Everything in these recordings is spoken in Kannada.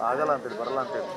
ಆಗಲ್ಲ ಅಂತೇಳಿ ಬರಲ್ಲ ಅಂತೇಳಿ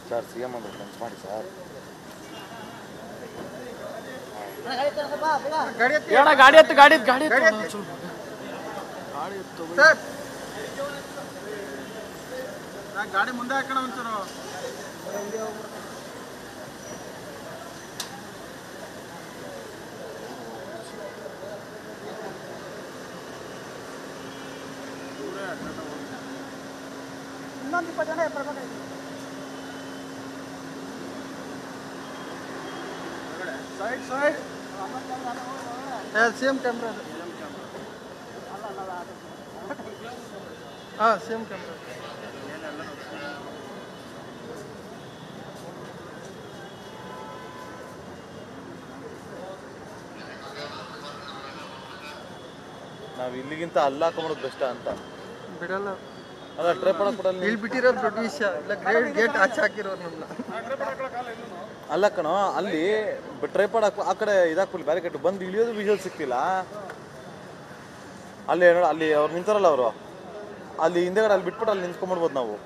ಸರ್ ಸಿ ಎಂ ಒಂದು ಲಂಚ್ ಮಾಡಿ ಸರ್ ಗಾಡಿ ಎತ್ತು ಸರ್ ಗಾಡಿ ಮುಂದೆ ಹಾಕೋಣ ಒಂಚೂರು ಇನ್ನೊಂದು 20 ಜನ ಬರ್ಬೇಕಾಯ್ತು साइड सेम कैमरा हाँ सेम कैमरा ನಾವು ಇಲ್ಲಿಗಿಂತ ಅಲ್ಲ ಹಾಕೊಂಡ್ಬಿಡೋದು ಬೆಸ್ಟ್ ಅಂತ ಬಿಡಲ್ಲ ಅಲ್ಲ ಟ್ರೈ ಮಾಡಕ್ಕೆ ಬಿಡಲ್ಲ ಇಲ್ಲಿ ಬಿಟ್ಟಿರೋದು ದೊಡ್ಡ ವಿಷಯ ಇಲ್ಲ ಗೇಟ್ ಆಚೆ ಹಾಕಿರೋರು ನಮ್ಮನ್ನ ಅಲ್ಲ ಕಣೋ ಅಲ್ಲಿ ಟ್ರೈಪಾಡ್ ಆ ಕಡೆ ಇದಾಕ್ಬಿಟ್ಟು ಬ್ಯಾರಿಕೇಡ್ ಬಂದು ಇಳಿಯೋದು ವಿಜುವಲ್ ಸಿಕ್ತಿಲ್ಲ ಅಲ್ಲಿ ನೋಡ ಅಲ್ಲಿ ಅವ್ರು ನಿಂತಾರಲ್ಲ ಅವರು ಅಲ್ಲಿ ಹಿಂದೆಗಡೆ ಅಲ್ಲಿ ಬಿಟ್ಬಿಟ್ಟು ಅಲ್ಲಿ ನಿಂತ್ಕೊಂಡ್ಬಿಡ್ಬೋದು ನಾವು